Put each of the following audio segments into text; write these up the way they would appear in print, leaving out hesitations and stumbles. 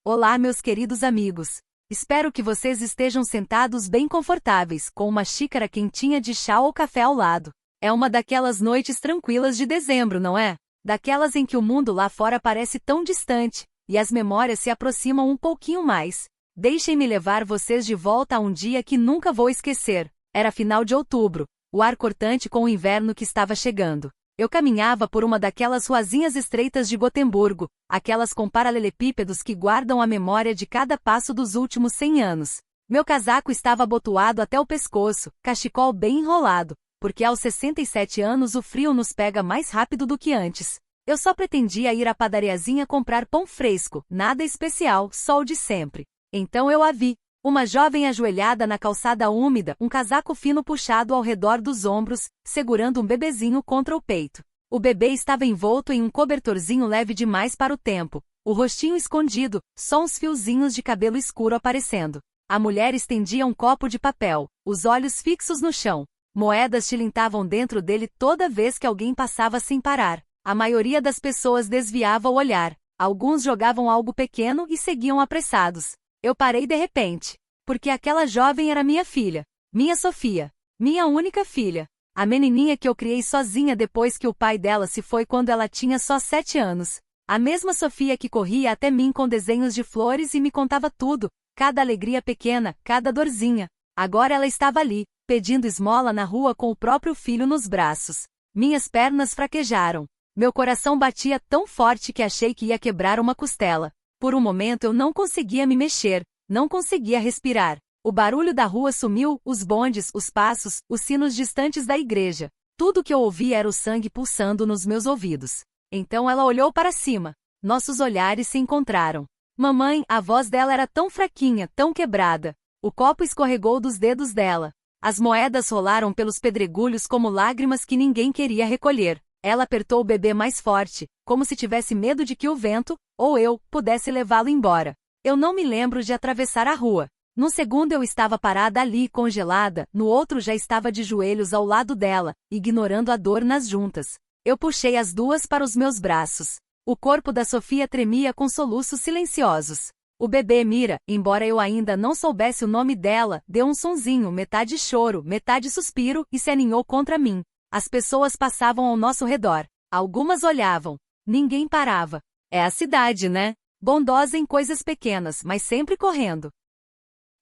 Olá, meus queridos amigos. Espero que vocês estejam sentados bem confortáveis, com uma xícara quentinha de chá ou café ao lado. É uma daquelas noites tranquilas de dezembro, não é? Daquelas em que o mundo lá fora parece tão distante, e as memórias se aproximam um pouquinho mais. Deixem-me levar vocês de volta a um dia que nunca vou esquecer. Era final de outubro, o ar cortante com o inverno que estava chegando. Eu caminhava por uma daquelas ruazinhas estreitas de Gotemburgo, aquelas com paralelepípedos que guardam a memória de cada passo dos últimos 100 anos. Meu casaco estava abotoado até o pescoço, cachecol bem enrolado, porque aos 67 anos o frio nos pega mais rápido do que antes. Eu só pretendia ir à padariazinha comprar pão fresco, nada especial, só o de sempre. Então eu a vi. Uma jovem ajoelhada na calçada úmida, um casaco fino puxado ao redor dos ombros, segurando um bebezinho contra o peito. O bebê estava envolto em um cobertorzinho leve demais para o tempo, o rostinho escondido, só uns fiozinhos de cabelo escuro aparecendo. A mulher estendia um copo de papel, os olhos fixos no chão. Moedas tilintavam dentro dele toda vez que alguém passava sem parar. A maioria das pessoas desviava o olhar. Alguns jogavam algo pequeno e seguiam apressados. Eu parei de repente, porque aquela jovem era minha filha, minha Sofia, minha única filha, a menininha que eu criei sozinha depois que o pai dela se foi quando ela tinha só 7 anos. A mesma Sofia que corria até mim com desenhos de flores e me contava tudo, cada alegria pequena, cada dorzinha. Agora ela estava ali, pedindo esmola na rua com o próprio filho nos braços. Minhas pernas fraquejaram. Meu coração batia tão forte que achei que ia quebrar uma costela. Por um momento eu não conseguia me mexer, não conseguia respirar. O barulho da rua sumiu, os bondes, os passos, os sinos distantes da igreja. Tudo que eu ouvia era o sangue pulsando nos meus ouvidos. Então ela olhou para cima. Nossos olhares se encontraram. Mamãe, a voz dela era tão fraquinha, tão quebrada. O copo escorregou dos dedos dela. As moedas rolaram pelos pedregulhos como lágrimas que ninguém queria recolher. Ela apertou o bebê mais forte, como se tivesse medo de que o vento, ou eu, pudesse levá-lo embora. Eu não me lembro de atravessar a rua. Num segundo eu estava parada ali, congelada, no outro já estava de joelhos ao lado dela, ignorando a dor nas juntas. Eu puxei as duas para os meus braços. O corpo da Sofia tremia com soluços silenciosos. O bebê Mira, embora eu ainda não soubesse o nome dela, deu um sonzinho, metade choro, metade suspiro, e se aninhou contra mim. As pessoas passavam ao nosso redor. Algumas olhavam. Ninguém parava. É a cidade, né? Bondosa em coisas pequenas, mas sempre correndo.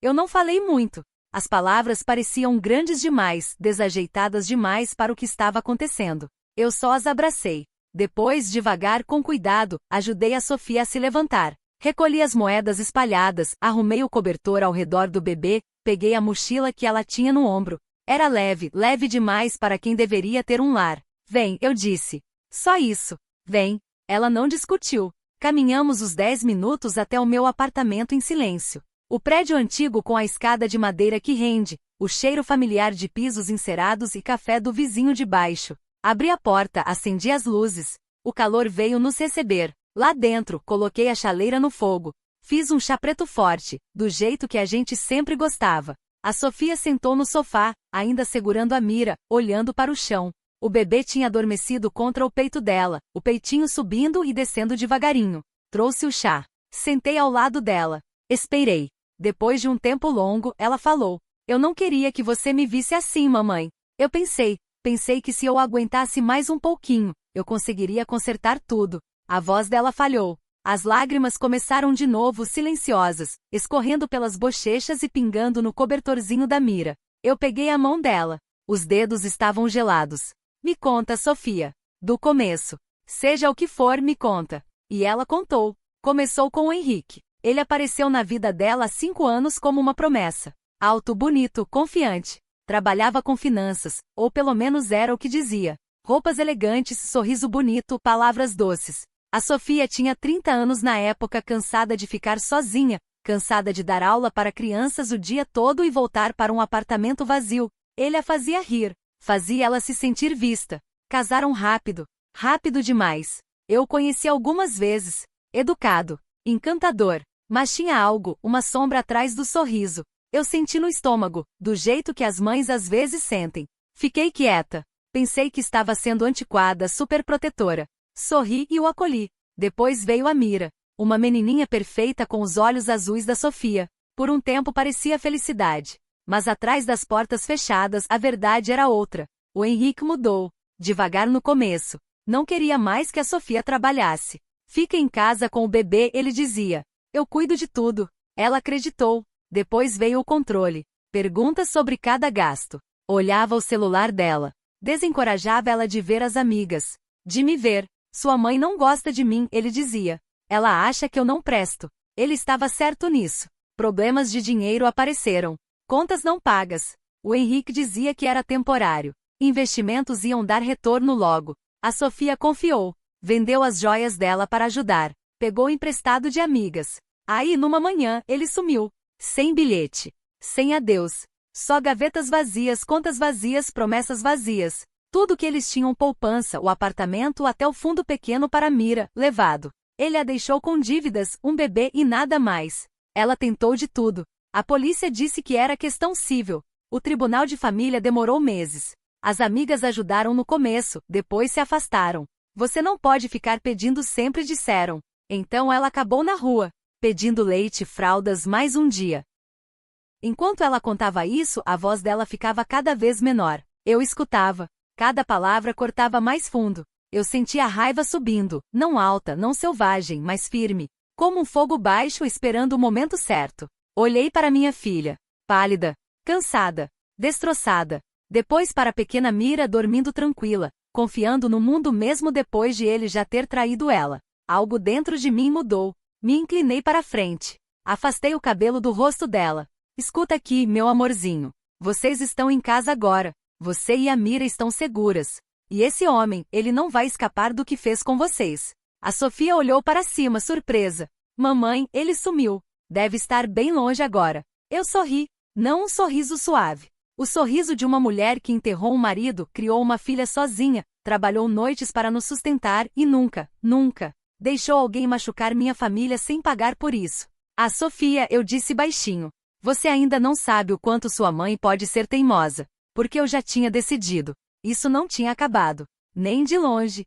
Eu não falei muito. As palavras pareciam grandes demais, desajeitadas demais para o que estava acontecendo. Eu só as abracei. Depois, devagar, com cuidado, ajudei a Sofia a se levantar. Recolhi as moedas espalhadas, arrumei o cobertor ao redor do bebê, peguei a mochila que ela tinha no ombro. Era leve, leve demais para quem deveria ter um lar. Vem, eu disse. Só isso. Vem. Ela não discutiu. Caminhamos os 10 minutos até o meu apartamento em silêncio. O prédio antigo com a escada de madeira que rende, o cheiro familiar de pisos encerados e café do vizinho de baixo. Abri a porta, acendi as luzes. O calor veio nos receber. Lá dentro, coloquei a chaleira no fogo. Fiz um chá preto forte, do jeito que a gente sempre gostava. A Sofia sentou no sofá, ainda segurando a Mira, olhando para o chão. O bebê tinha adormecido contra o peito dela, o peitinho subindo e descendo devagarinho. Trouxe o chá. Sentei ao lado dela. Esperei. Depois de um tempo longo, ela falou. Eu não queria que você me visse assim, mamãe. Eu pensei que se eu aguentasse mais um pouquinho, eu conseguiria consertar tudo. A voz dela falhou. As lágrimas começaram de novo silenciosas, escorrendo pelas bochechas e pingando no cobertorzinho da Mira. Eu peguei a mão dela. Os dedos estavam gelados. Me conta, Sofia. Do começo. Seja o que for, me conta. E ela contou. Começou com o Henrique. Ele apareceu na vida dela há 5 anos como uma promessa. Alto, bonito, confiante. Trabalhava com finanças, ou pelo menos era o que dizia. Roupas elegantes, sorriso bonito, palavras doces. A Sofia tinha 30 anos na época, cansada de ficar sozinha, cansada de dar aula para crianças o dia todo e voltar para um apartamento vazio. Ele a fazia rir, fazia ela se sentir vista. Casaram rápido, rápido demais. Eu o conheci algumas vezes. Educado, encantador, mas tinha algo, uma sombra atrás do sorriso. Eu senti no estômago, do jeito que as mães às vezes sentem. Fiquei quieta. Pensei que estava sendo antiquada, superprotetora. Sorri e o acolhi. Depois veio a Mira. Uma menininha perfeita com os olhos azuis da Sofia. Por um tempo parecia felicidade. Mas atrás das portas fechadas a verdade era outra. O Henrique mudou. Devagar no começo. Não queria mais que a Sofia trabalhasse. Fica em casa com o bebê, ele dizia. Eu cuido de tudo. Ela acreditou. Depois veio o controle. Perguntas sobre cada gasto. Olhava o celular dela. Desencorajava ela de ver as amigas. De me ver. Sua mãe não gosta de mim, ele dizia. Ela acha que eu não presto. Ele estava certo nisso. Problemas de dinheiro apareceram. Contas não pagas. O Henrique dizia que era temporário. Investimentos iam dar retorno logo. A Sofia confiou. Vendeu as joias dela para ajudar. Pegou emprestado de amigas. Aí, numa manhã, ele sumiu. Sem bilhete. Sem adeus. Só gavetas vazias, contas vazias, promessas vazias. Tudo que eles tinham poupança, o apartamento até o fundo pequeno para Mira, levado. Ele a deixou com dívidas, um bebê e nada mais. Ela tentou de tudo. A polícia disse que era questão civil. O tribunal de família demorou meses. As amigas ajudaram no começo, depois se afastaram. Você não pode ficar pedindo sempre, disseram. Então ela acabou na rua, pedindo leite e fraldas mais um dia. Enquanto ela contava isso, a voz dela ficava cada vez menor. Eu escutava. Cada palavra cortava mais fundo. Eu sentia a raiva subindo, não alta, não selvagem, mas firme. Como um fogo baixo esperando o momento certo. Olhei para minha filha. Pálida. Cansada. Destroçada. Depois para a pequena Mira dormindo tranquila, confiando no mundo mesmo depois de ele já ter traído ela. Algo dentro de mim mudou. Me inclinei para a frente. Afastei o cabelo do rosto dela. Escuta aqui, meu amorzinho. Vocês estão em casa agora. Você e a Mira estão seguras. E esse homem, ele não vai escapar do que fez com vocês. A Sofia olhou para cima, surpresa. Mamãe, ele sumiu. Deve estar bem longe agora. Eu sorri. Não um sorriso suave. O sorriso de uma mulher que enterrou um marido, criou uma filha sozinha, trabalhou noites para nos sustentar e nunca, nunca, deixou alguém machucar minha família sem pagar por isso. A Sofia, eu disse baixinho. Você ainda não sabe o quanto sua mãe pode ser teimosa. Porque eu já tinha decidido. Isso não tinha acabado. Nem de longe.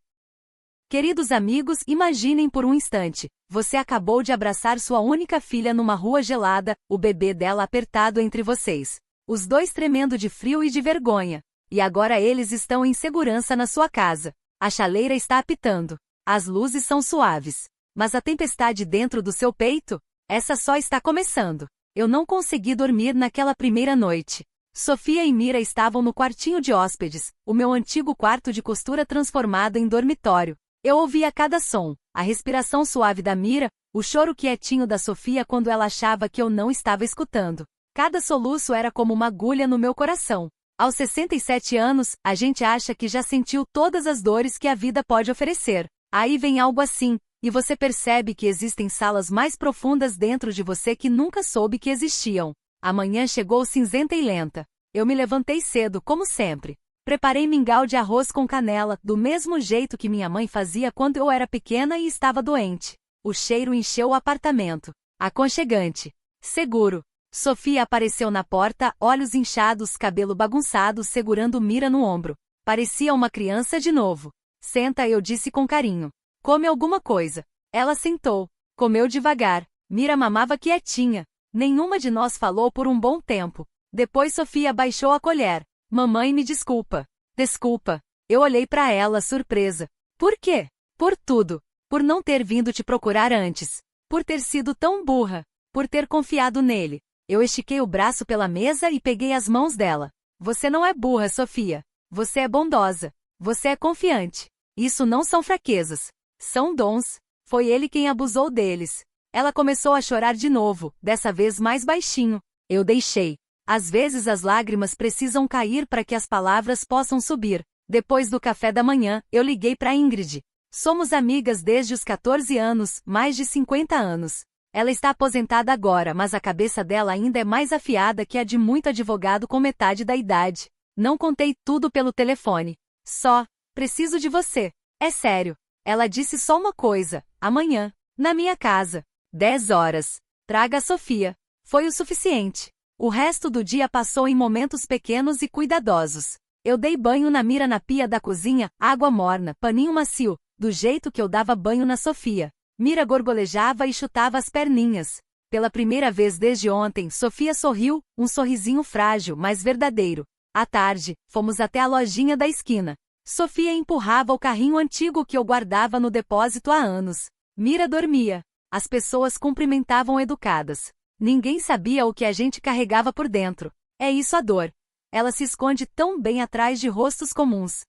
Queridos amigos, imaginem por um instante. Você acabou de abraçar sua única filha numa rua gelada, o bebê dela apertado entre vocês. Os dois tremendo de frio e de vergonha. E agora eles estão em segurança na sua casa. A chaleira está apitando. As luzes são suaves. Mas a tempestade dentro do seu peito? Essa só está começando. Eu não consegui dormir naquela primeira noite. Sofia e Mira estavam no quartinho de hóspedes, o meu antigo quarto de costura transformado em dormitório. Eu ouvia cada som, a respiração suave da Mira, o choro quietinho da Sofia quando ela achava que eu não estava escutando. Cada soluço era como uma agulha no meu coração. Aos 67 anos, a gente acha que já sentiu todas as dores que a vida pode oferecer. Aí vem algo assim, e você percebe que existem salas mais profundas dentro de você que nunca soube que existiam. A manhã chegou cinzenta e lenta. Eu me levantei cedo, como sempre. Preparei mingau de arroz com canela, do mesmo jeito que minha mãe fazia quando eu era pequena e estava doente. O cheiro encheu o apartamento. Aconchegante. Seguro. Sofia apareceu na porta, olhos inchados, cabelo bagunçado, segurando Mira no ombro. Parecia uma criança de novo. Senta, eu disse com carinho. Come alguma coisa. Ela sentou. Comeu devagar. Mira mamava quietinha. Nenhuma de nós falou por um bom tempo. Depois Sofia baixou a colher. Mamãe, me desculpa. Desculpa. Eu olhei para ela, surpresa. Por quê? Por tudo. Por não ter vindo te procurar antes. Por ter sido tão burra. Por ter confiado nele. Eu estiquei o braço pela mesa e peguei as mãos dela. Você não é burra, Sofia. Você é bondosa. Você é confiante. Isso não são fraquezas. São dons. Foi ele quem abusou deles. Ela começou a chorar de novo, dessa vez mais baixinho. Eu deixei. Às vezes as lágrimas precisam cair para que as palavras possam subir. Depois do café da manhã, eu liguei para Ingrid. Somos amigas desde os 14 anos, mais de 50 anos. Ela está aposentada agora, mas a cabeça dela ainda é mais afiada que a de muito advogado com metade da idade. Não contei tudo pelo telefone. Só, preciso de você. É sério. Ela disse só uma coisa, amanhã, na minha casa. 10 horas. Traga a Sofia. Foi o suficiente. O resto do dia passou em momentos pequenos e cuidadosos. Eu dei banho na Mira na pia da cozinha, água morna, paninho macio, do jeito que eu dava banho na Sofia. Mira gorgolejava e chutava as perninhas. Pela primeira vez desde ontem, Sofia sorriu, um sorrisinho frágil, mas verdadeiro. À tarde, fomos até a lojinha da esquina. Sofia empurrava o carrinho antigo que eu guardava no depósito há anos. Mira dormia. As pessoas cumprimentavam educadas. Ninguém sabia o que a gente carregava por dentro. É isso a dor. Ela se esconde tão bem atrás de rostos comuns.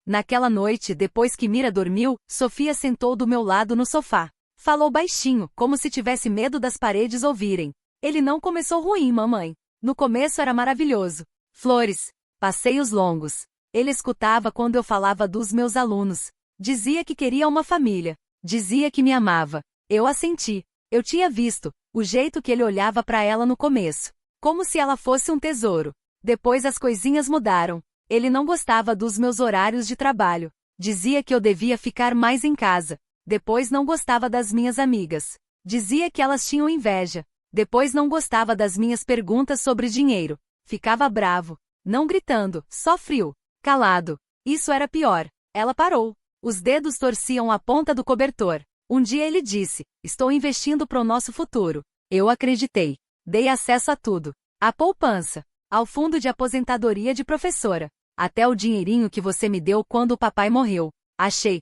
Naquela noite, depois que Mira dormiu, Sofia sentou do meu lado no sofá. Falou baixinho, como se tivesse medo das paredes ouvirem. Ele não começou ruim, mamãe. No começo era maravilhoso. Flores. Passeios longos. Ele escutava quando eu falava dos meus alunos. Dizia que queria uma família. Dizia que me amava. Eu assenti. Eu tinha visto o jeito que ele olhava para ela no começo. Como se ela fosse um tesouro. Depois as coisinhas mudaram. Ele não gostava dos meus horários de trabalho. Dizia que eu devia ficar mais em casa. Depois não gostava das minhas amigas. Dizia que elas tinham inveja. Depois não gostava das minhas perguntas sobre dinheiro. Ficava bravo. Não gritando, só frio. Calado. Isso era pior. Ela parou. Os dedos torciam a ponta do cobertor. Um dia ele disse: estou investindo para o nosso futuro. Eu acreditei. Dei acesso a tudo. A poupança. Ao fundo de aposentadoria de professora. Até o dinheirinho que você me deu quando o papai morreu. Achei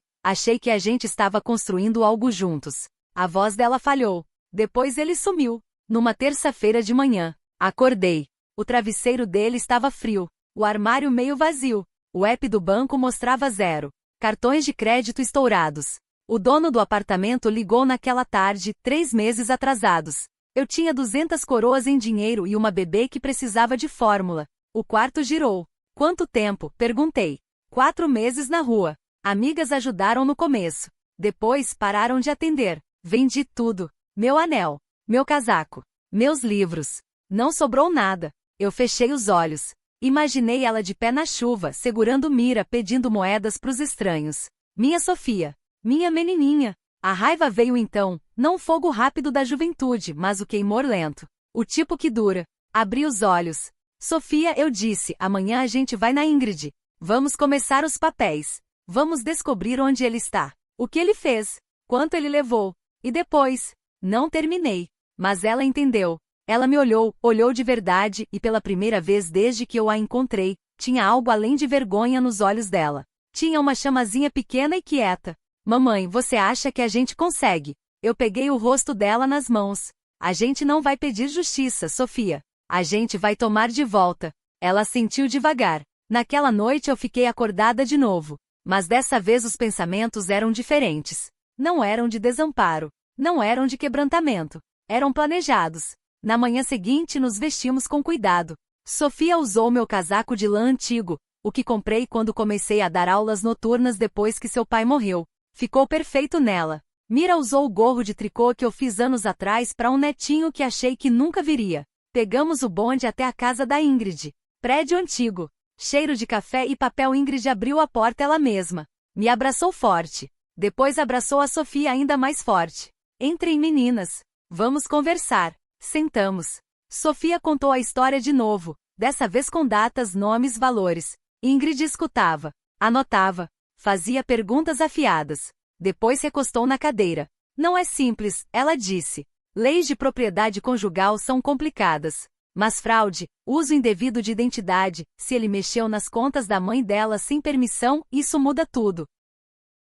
que a gente estava construindo algo juntos. A voz dela falhou. Depois ele sumiu. Numa terça-feira de manhã. Acordei. O travesseiro dele estava frio. O armário meio vazio. O app do banco mostrava 0. Cartões de crédito estourados. O dono do apartamento ligou naquela tarde, 3 meses atrasados. Eu tinha 200 coroas em dinheiro e uma bebê que precisava de fórmula. O quarto girou. Quanto tempo? Perguntei. 4 meses na rua. Amigas ajudaram no começo. Depois pararam de atender. Vendi tudo. Meu anel. Meu casaco. Meus livros. Não sobrou nada. Eu fechei os olhos. Imaginei ela de pé na chuva, segurando Mira, pedindo moedas pros estranhos. Minha Sofia. Minha menininha. A raiva veio então, não o fogo rápido da juventude, mas o queimor lento. O tipo que dura. Abri os olhos. Sofia, eu disse, amanhã a gente vai na Ingrid. Vamos começar os papéis. Vamos descobrir onde ele está. O que ele fez. Quanto ele levou. E depois. Não terminei. Mas ela entendeu. Ela me olhou de verdade e pela primeira vez desde que eu a encontrei, tinha algo além de vergonha nos olhos dela. Tinha uma chamazinha pequena e quieta. Mamãe, você acha que a gente consegue? Eu peguei o rosto dela nas mãos. A gente não vai pedir justiça, Sofia. A gente vai tomar de volta. Ela sentiu devagar. Naquela noite eu fiquei acordada de novo. Mas dessa vez os pensamentos eram diferentes. Não eram de desamparo. Não eram de quebrantamento. Eram planejados. Na manhã seguinte nos vestimos com cuidado. Sofia usou meu casaco de lã antigo, o que comprei quando comecei a dar aulas noturnas depois que seu pai morreu. Ficou perfeito nela. Mira usou o gorro de tricô que eu fiz anos atrás para um netinho que achei que nunca viria. Pegamos o bonde até a casa da Ingrid. Prédio antigo. Cheiro de café e papel. Ingrid abriu a porta ela mesma. Me abraçou forte. Depois abraçou a Sofia ainda mais forte. Entrem, meninas. Vamos conversar. Sentamos. Sofia contou a história de novo, dessa vez com datas, nomes, valores. Ingrid escutava, anotava, fazia perguntas afiadas. Depois recostou na cadeira. Não é simples, ela disse. Leis de propriedade conjugal são complicadas. Mas fraude, uso indevido de identidade, se ele mexeu nas contas da mãe dela sem permissão, isso muda tudo.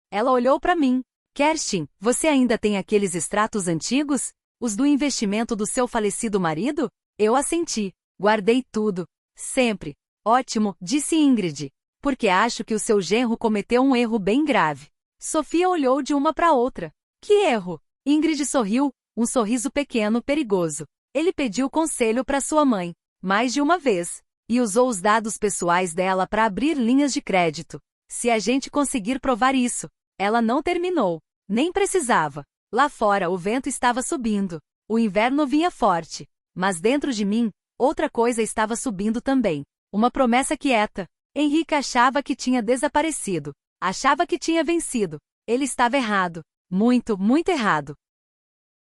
Ela olhou para mim. Kerstin, você ainda tem aqueles extratos antigos? Os do investimento do seu falecido marido? Eu assenti. Guardei tudo. Sempre. Ótimo, disse Ingrid. Porque acho que o seu genro cometeu um erro bem grave. Sofia olhou de uma para outra. Que erro? Ingrid sorriu, um sorriso pequeno, perigoso. Ele pediu conselho para sua mãe, mais de uma vez, e usou os dados pessoais dela para abrir linhas de crédito. Se a gente conseguir provar isso. Ela não terminou. Nem precisava. Lá fora o vento estava subindo. O inverno vinha forte. Mas dentro de mim, outra coisa estava subindo também. Uma promessa quieta. Henrique achava que tinha desaparecido. Achava que tinha vencido. Ele estava errado. Muito, muito errado.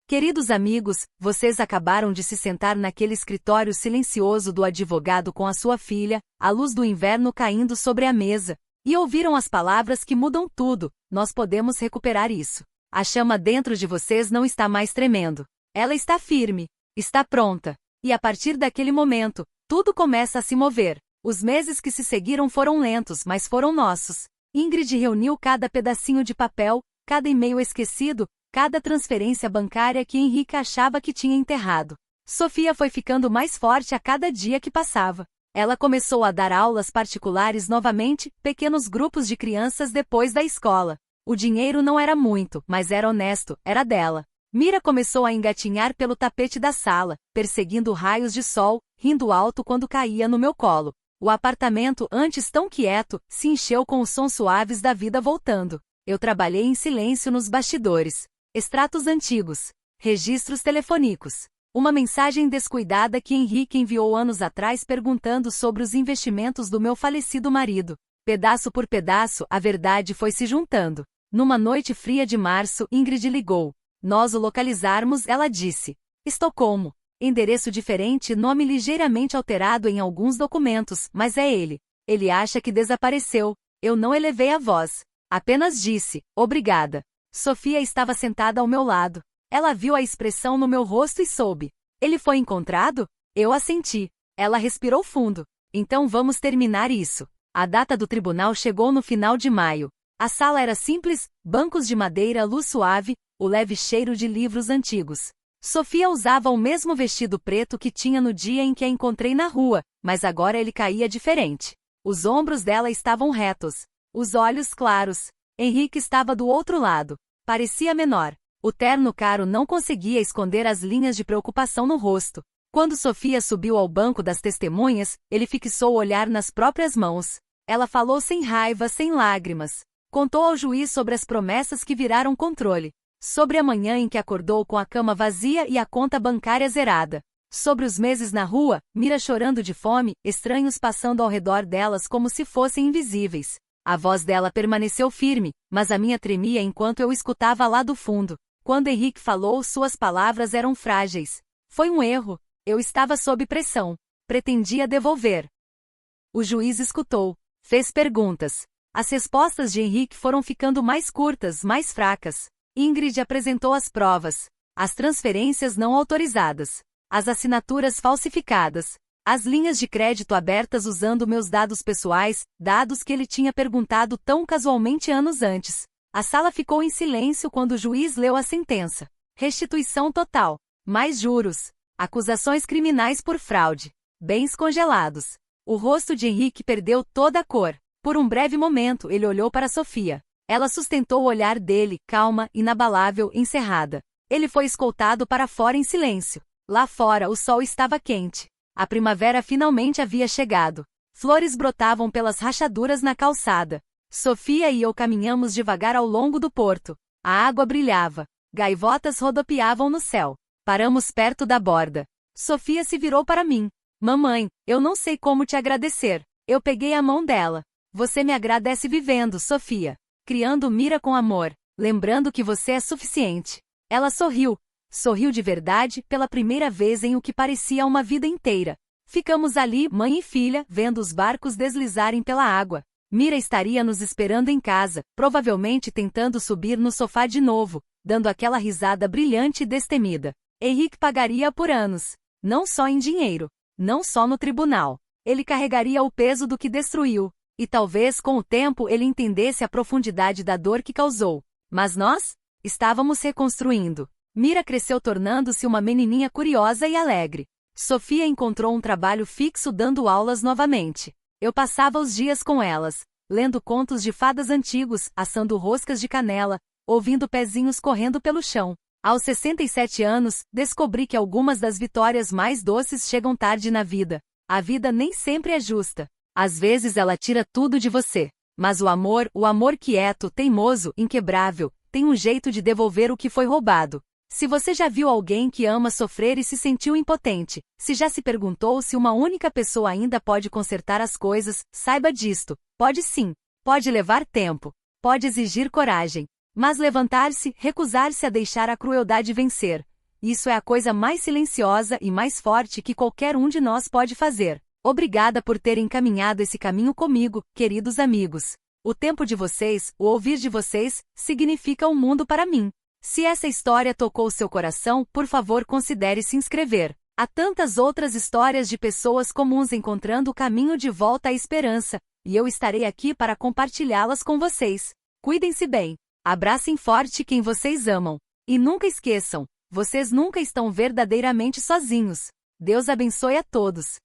Queridos amigos, vocês acabaram de se sentar naquele escritório silencioso do advogado com a sua filha, a luz do inverno caindo sobre a mesa, e ouviram as palavras que mudam tudo. Nós podemos recuperar isso. A chama dentro de vocês não está mais tremendo. Ela está firme. Está pronta. E a partir daquele momento, tudo começa a se mover. Os meses que se seguiram foram lentos, mas foram nossos. Ingrid reuniu cada pedacinho de papel, cada e-mail esquecido, cada transferência bancária que Henrique achava que tinha enterrado. Sofia foi ficando mais forte a cada dia que passava. Ela começou a dar aulas particulares novamente, pequenos grupos de crianças depois da escola. O dinheiro não era muito, mas era honesto, era dela. Mira começou a engatinhar pelo tapete da sala, perseguindo raios de sol, rindo alto quando caía no meu colo. O apartamento, antes tão quieto, se encheu com os sons suaves da vida voltando. Eu trabalhei em silêncio nos bastidores. Extratos antigos. Registros telefônicos. Uma mensagem descuidada que Henrique enviou anos atrás perguntando sobre os investimentos do meu falecido marido. Pedaço por pedaço, a verdade foi se juntando. Numa noite fria de março, Ingrid ligou. Nós o localizarmos, ela disse. Estocolmo. Endereço diferente, nome ligeiramente alterado em alguns documentos, mas é ele. Ele acha que desapareceu. Eu não elevei a voz. Apenas disse, obrigada. Sofia estava sentada ao meu lado. Ela viu a expressão no meu rosto e soube. Ele foi encontrado? Eu assenti. Ela respirou fundo. Então vamos terminar isso. A data do tribunal chegou no final de maio. A sala era simples, bancos de madeira, luz suave, o leve cheiro de livros antigos. Sofia usava o mesmo vestido preto que tinha no dia em que a encontrei na rua, mas agora ele caía diferente. Os ombros dela estavam retos. Os olhos claros. Henrique estava do outro lado. Parecia menor. O terno caro não conseguia esconder as linhas de preocupação no rosto. Quando Sofia subiu ao banco das testemunhas, ele fixou o olhar nas próprias mãos. Ela falou sem raiva, sem lágrimas. Contou ao juiz sobre as promessas que viraram controle. Sobre a manhã em que acordou com a cama vazia e a conta bancária zerada. Sobre os meses na rua, Mira chorando de fome, estranhos passando ao redor delas como se fossem invisíveis. A voz dela permaneceu firme, mas a minha tremia enquanto eu escutava lá do fundo. Quando Henrique falou, suas palavras eram frágeis. Foi um erro. Eu estava sob pressão. Pretendia devolver. O juiz escutou. Fez perguntas. As respostas de Henrique foram ficando mais curtas, mais fracas. Ingrid apresentou as provas. As transferências não autorizadas. As assinaturas falsificadas. As linhas de crédito abertas usando meus dados pessoais, dados que ele tinha perguntado tão casualmente anos antes. A sala ficou em silêncio quando o juiz leu a sentença. Restituição total. Mais juros. Acusações criminais por fraude. Bens congelados. O rosto de Henrique perdeu toda a cor. Por um breve momento ele olhou para Sofia. Ela sustentou o olhar dele, calma, inabalável, encerrada. Ele foi escoltado para fora em silêncio. Lá fora o sol estava quente. A primavera finalmente havia chegado. Flores brotavam pelas rachaduras na calçada. Sofia e eu caminhamos devagar ao longo do porto. A água brilhava. Gaivotas rodopiavam no céu. Paramos perto da borda. Sofia se virou para mim. Mamãe, eu não sei como te agradecer. Eu peguei a mão dela. Você me agradece vivendo, Sofia. Criando Mira com amor. Lembrando que você é suficiente. Ela sorriu. Sorriu de verdade, pela primeira vez em o que parecia uma vida inteira. Ficamos ali, mãe e filha, vendo os barcos deslizarem pela água. Mira estaria nos esperando em casa, provavelmente tentando subir no sofá de novo, dando aquela risada brilhante e destemida. Henrique pagaria por anos. Não só em dinheiro. Não só no tribunal. Ele carregaria o peso do que destruiu. E talvez com o tempo ele entendesse a profundidade da dor que causou. Mas nós? Estávamos reconstruindo. Mira cresceu tornando-se uma menininha curiosa e alegre. Sofia encontrou um trabalho fixo dando aulas novamente. Eu passava os dias com elas, lendo contos de fadas antigos, assando roscas de canela, ouvindo pezinhos correndo pelo chão. Aos 67 anos, descobri que algumas das vitórias mais doces chegam tarde na vida. A vida nem sempre é justa. Às vezes ela tira tudo de você. Mas o amor quieto, teimoso, inquebrável, tem um jeito de devolver o que foi roubado. Se você já viu alguém que ama sofrer e se sentiu impotente, se já se perguntou se uma única pessoa ainda pode consertar as coisas, saiba disto. Pode sim. Pode levar tempo. Pode exigir coragem. Mas levantar-se, recusar-se a deixar a crueldade vencer. Isso é a coisa mais silenciosa e mais forte que qualquer um de nós pode fazer. Obrigada por terem caminhado esse caminho comigo, queridos amigos. O tempo de vocês, o ouvir de vocês, significa um mundo para mim. Se essa história tocou seu coração, por favor considere se inscrever. Há tantas outras histórias de pessoas comuns encontrando o caminho de volta à esperança, e eu estarei aqui para compartilhá-las com vocês. Cuidem-se bem. Abracem forte quem vocês amam. E nunca esqueçam, vocês nunca estão verdadeiramente sozinhos. Deus abençoe a todos.